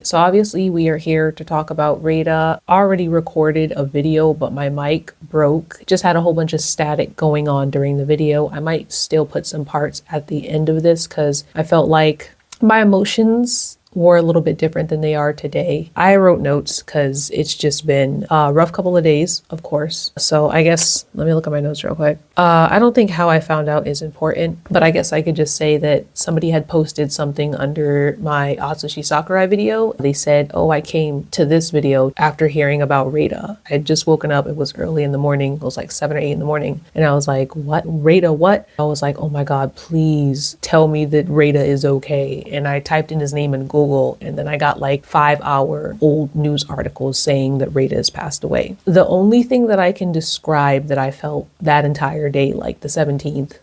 So obviously we are here to talk about Reita. Already recorded a video, but my mic broke. Just had a whole bunch of static going on during the video. I might still put some parts at the end of this because I felt like my emotions were a little bit different than they are today. I wrote notes because it's just been a rough couple of days, of course. So I guess, let me look at my notes real quick. I don't think how I found out is important, but I guess I could just say that somebody had posted something under my Atsushi Sakurai video. They said, oh, I came to this video after hearing about Reita. I had just woken up. It was early in the morning. It was like 7 or 8 in the morning. And I was like, what? Reita, what? I was like, oh my God, please tell me that Reita is okay. And I typed in his name in Google, and then I got like 5-hour old news articles saying that Reita has passed away. The only thing that I can describe that I felt that entire day, like the 17th,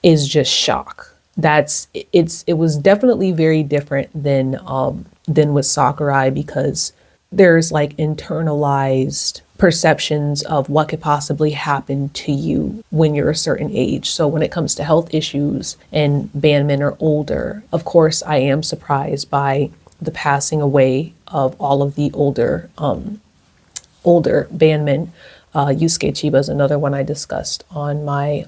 is just shock. It was definitely very different than with Sakurai, because there's like internalized perceptions of what could possibly happen to you when you're a certain age. So when it comes to health issues and bandmen are older, of course I am surprised by the passing away of all of the older bandmen. Yusuke Chiba is another one I discussed on my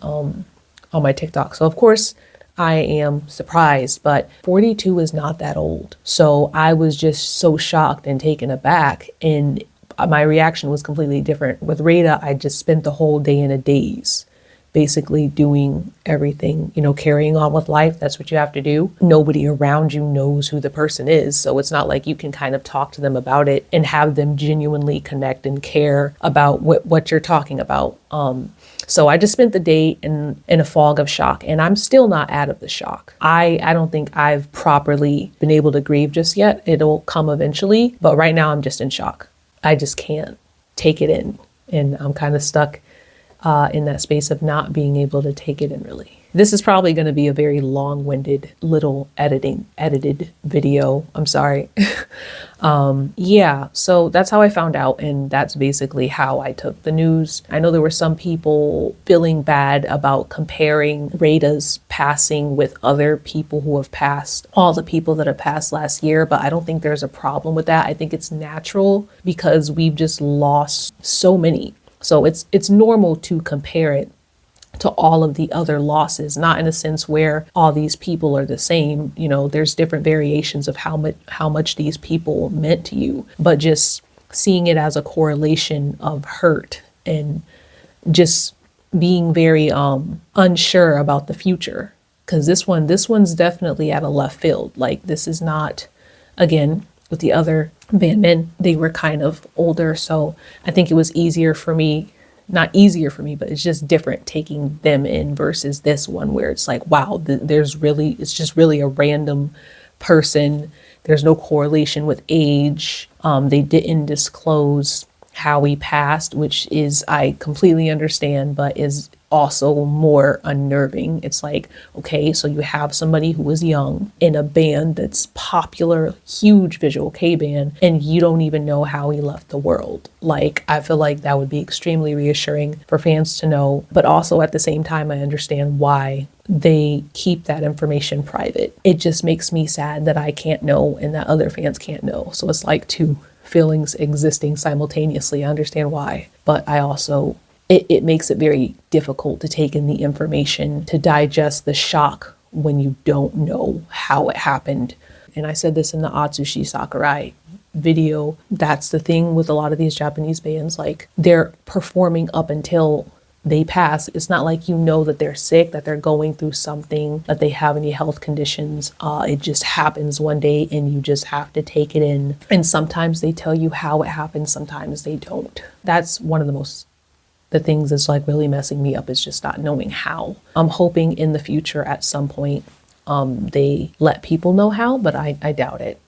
TikTok. So of course I am surprised, but 42 is not that old. So I was just so shocked and taken aback, and my reaction was completely different. With Reita, I just spent the whole day in a daze, basically doing everything, carrying on with life. That's what you have to do. Nobody around you knows who the person is. So it's not like you can kind of talk to them about it and have them genuinely connect and care about what you're talking about. So I just spent the day in a fog of shock, and I'm still not out of the shock. I don't think I've properly been able to grieve just yet. It'll come eventually, but right now I'm just in shock. I just can't take it in, and I'm kind of stuck in that space of not being able to take it in, really. This is probably going to be a very long-winded little edited video. I'm sorry. Yeah, so that's how I found out, and that's basically how I took the news. I know there were some people feeling bad about comparing Reita's passing with other people who have passed, all the people that have passed last year, but I don't think there's a problem with that. I think it's natural because we've just lost so many. So it's normal to compare it to all of the other losses, not in a sense where all these people are the same. There's different variations of how much these people meant to you, but just seeing it as a correlation of hurt and just being very unsure about the future. Because this one's definitely at a left field. Like, this is not, again, with the other bandmen, they were kind of older. So I think it was easier for me, not easier for me, but it's just different taking them in versus this one where it's like, wow, it's just really a random person. There's no correlation with age. They didn't disclose how he passed, which is, I completely understand, but is also more unnerving. It's like, okay, so you have somebody who was young in a band that's popular, huge visual K band, and you don't even know how he left the world. Like, I feel like that would be extremely reassuring for fans to know, but also at the same time, I understand why they keep that information private. It just makes me sad that I can't know and that other fans can't know. So it's like two feelings existing simultaneously. I understand why, but I also, it makes it very difficult to take in the information, to digest the shock when you don't know how it happened. And I said this in the Atsushi Sakurai video. That's the thing with a lot of these Japanese bands, like, they're performing up until they pass. It's not like that they're sick, that they're going through something, that they have any health conditions. It just happens one day and you just have to take it in. And sometimes they tell you how it happened, sometimes they don't. That's one of the things that's like really messing me up, is just not knowing how. I'm hoping in the future at some point they let people know how, but I doubt it.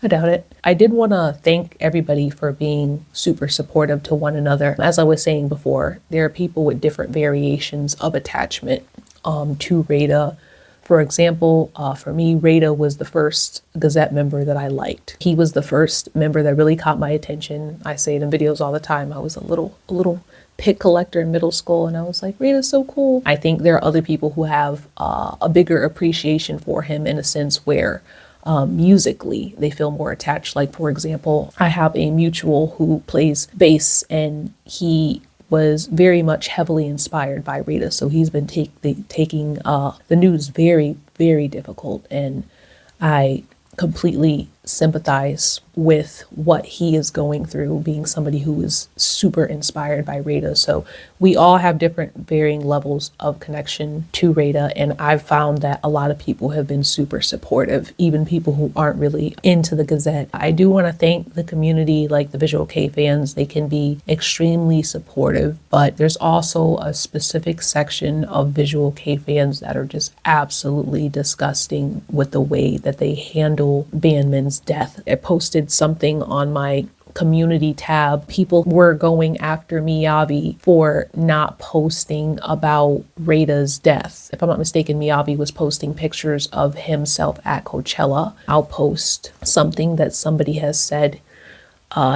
I doubt it. I did want to thank everybody for being super supportive to one another. As I was saying before, there are people with different variations of attachment to Reita. For example, for me, Reita was the first Gazette member that I liked. He was the first member that really caught my attention. I say it in videos all the time. I was a little pick collector in middle school, and I was like, Reita's so cool. I think there are other people who have a bigger appreciation for him, in a sense where musically. They feel more attached. Like, for example, I have a mutual who plays bass, and he was very much heavily inspired by Reita. So he's been taking the news very, very difficult. And I completely sympathize with what he is going through, being somebody who is super inspired by Reita. So we all have different varying levels of connection to Reita, and I've found that a lot of people have been super supportive, even people who aren't really into the Gazette. I do want to thank the community, like the Visual K fans. They can be extremely supportive, but there's also a specific section of Visual K fans that are just absolutely disgusting with the way that they handle Bandman's death. I posted something on my community tab. People were going after Miyavi for not posting about Reita's death. If I'm not mistaken, Miyavi was posting pictures of himself at Coachella. I'll post something that somebody has said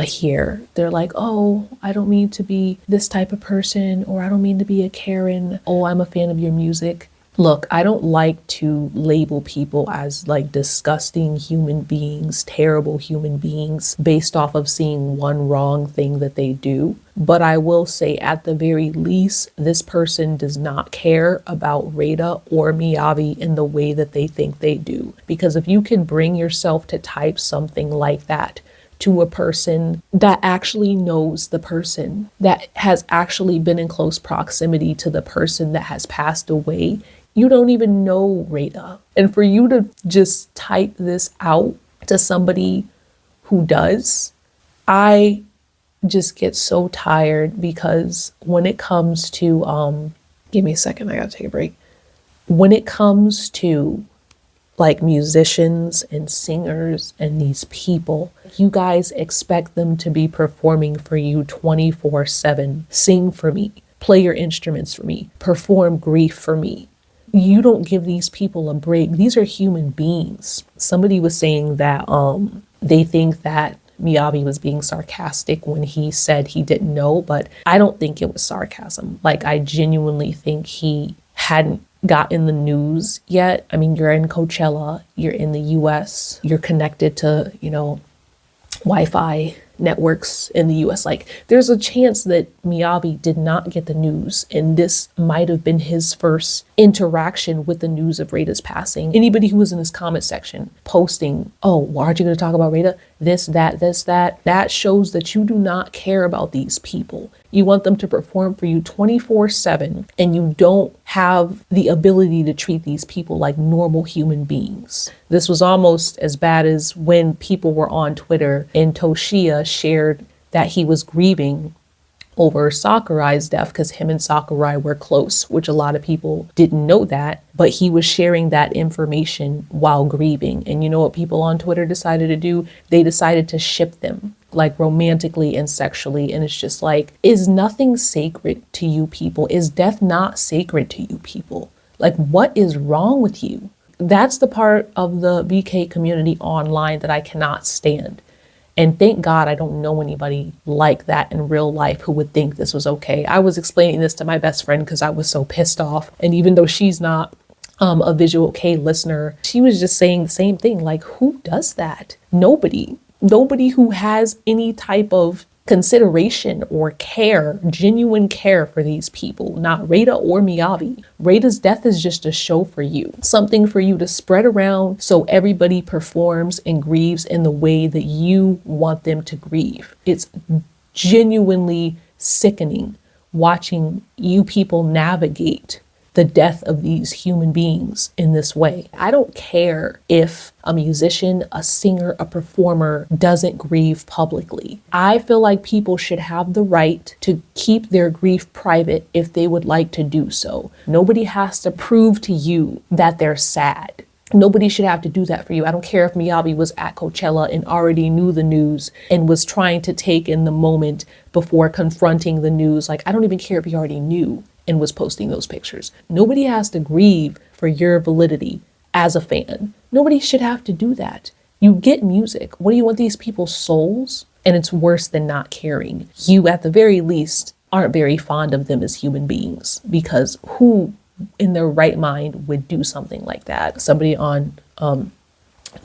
here. They're like, oh, I don't mean to be this type of person, or I don't mean to be a Karen. Oh, I'm a fan of your music. Look, I don't like to label people as like disgusting human beings, terrible human beings, based off of seeing one wrong thing that they do. But I will say, at the very least, this person does not care about Reita or Miyavi in the way that they think they do. Because if you can bring yourself to type something like that to a person that actually knows the person, that has actually been in close proximity to the person that has passed away, you don't even know Reita. And for you to just type this out to somebody who does, I just get so tired, because when it comes to, give me a second, I gotta take a break. When it comes to like musicians and singers and these people, you guys expect them to be performing for you 24/7, sing for me, play your instruments for me, perform grief for me. You don't give these people a break. These are human beings. Somebody was saying that they think that Miyavi was being sarcastic when he said he didn't know, but I don't think it was sarcasm. Like, I genuinely think he hadn't gotten the news yet. I mean, you're in Coachella, you're in the US, you're connected to, Wi-Fi networks in the US. Like, there's a chance that Miyavi did not get the news, and this might have been his first interaction with the news of Reita's passing. Anybody who was in his comment section posting, oh, why aren't you going to talk about Reita? This, that shows that you do not care about these people. You want them to perform for you 24/7, and you don't have the ability to treat these people like normal human beings. This was almost as bad as when people were on Twitter and Toshia shared that he was grieving over Sakurai's death, because him and Sakurai were close, which a lot of people didn't know that, but he was sharing that information while grieving. And you know what people on Twitter decided to do? They decided to ship them, like romantically and sexually. And it's just like, is nothing sacred to you people? Is death not sacred to you people? Like, what is wrong with you? That's the part of the VK community online that I cannot stand. And thank God I don't know anybody like that in real life who would think this was okay. I was explaining this to my best friend because I was so pissed off. And even though she's not a Visual K listener, she was just saying the same thing. Like, who does that? Nobody who has any type of consideration or care, genuine care for these people, not Reita or Miyavi. Reita's death is just a show for you, something for you to spread around so everybody performs and grieves in the way that you want them to grieve. It's genuinely sickening watching you people navigate the death of these human beings in this way. I don't care if a musician, a singer, a performer doesn't grieve publicly. I feel like people should have the right to keep their grief private if they would like to do so. Nobody has to prove to you that they're sad. Nobody should have to do that for you. I don't care if Miyavi was at Coachella and already knew the news and was trying to take in the moment before confronting the news. Like, I don't even care if he already knew and was posting those pictures. Nobody has to grieve for your validity as a fan. Nobody should have to do that. You get music. What do you want these people's souls? And it's worse than not caring. You, at the very least, aren't very fond of them as human beings, because who in their right mind would do something like that? Somebody on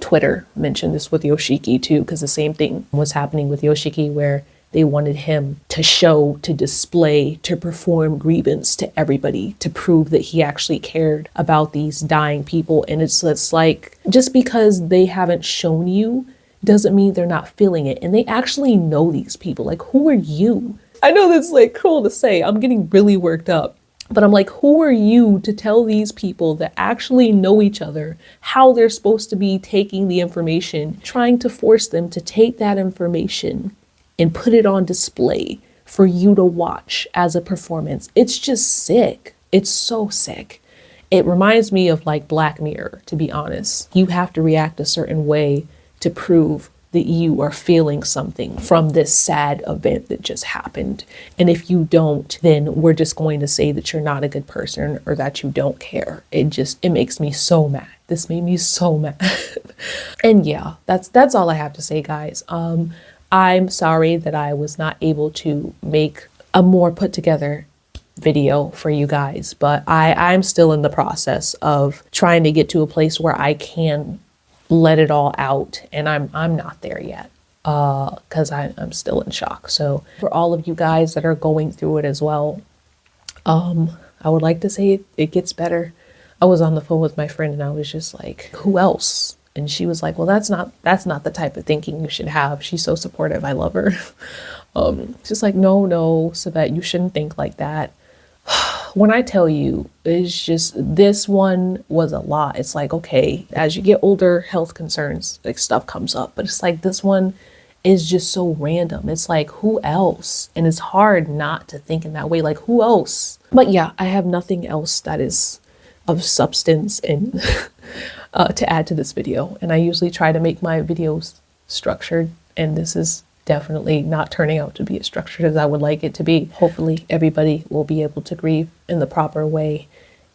Twitter mentioned this with Yoshiki too, because the same thing was happening with Yoshiki, where they wanted him to show, to display, to perform grievance to everybody to prove that he actually cared about these dying people. And it's like, just because they haven't shown you doesn't mean they're not feeling it. And they actually know these people. Like, who are you? I know that's like cruel to say. I'm getting really worked up. But I'm like, who are you to tell these people that actually know each other how they're supposed to be taking the information, trying to force them to take that information and put it on display for you to watch as a performance? It's just sick. It's so sick. It reminds me of like Black Mirror, to be honest. You have to react a certain way to prove that you are feeling something from this sad event that just happened. And if you don't, then we're just going to say that you're not a good person or that you don't care. It makes me so mad. This made me so mad. And yeah, that's all I have to say, guys. I'm sorry that I was not able to make a more put together video for you guys, but I'm still in the process of trying to get to a place where I can let it all out, and I'm not there yet because I'm still in shock. So for all of you guys that are going through it as well, I would like to say it gets better. I was on the phone with my friend and I was just like, who else? And she was like, well, that's not the type of thinking you should have. She's so supportive. I love her. Just like, no, Savette, you shouldn't think like that. When I tell you, it's just, this one was a lot. It's like, okay, as you get older, health concerns, like stuff comes up, but it's like, this one is just so random. It's like, who else? And it's hard not to think in that way, like, who else? But yeah, I have nothing else that is of substance and to add to this video. And I usually try to make my videos structured, and this is definitely not turning out to be as structured as I would like it to be. Hopefully everybody will be able to grieve in the proper way,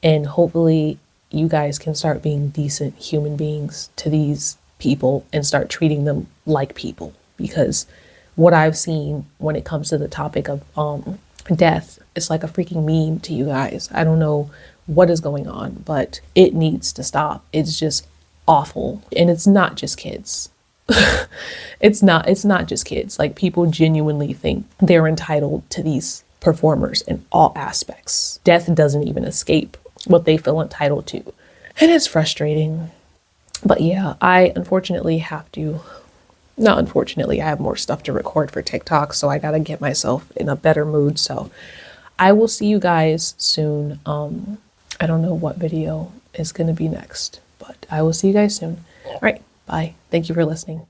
and hopefully you guys can start being decent human beings to these people and start treating them like people, because what I've seen when it comes to the topic of death, it's like a freaking meme to you guys. I don't know what is going on, but it needs to stop. It's just awful. And it's not just kids. It's not just kids. Like, people genuinely think they're entitled to these performers in all aspects. Death doesn't even escape what they feel entitled to. And it's frustrating. But yeah, I unfortunately have to, not unfortunately, I have more stuff to record for TikTok, so I gotta get myself in a better mood. So I will see you guys soon. I don't know what video is gonna be next, but I will see you guys soon. All right, bye. Thank you for listening.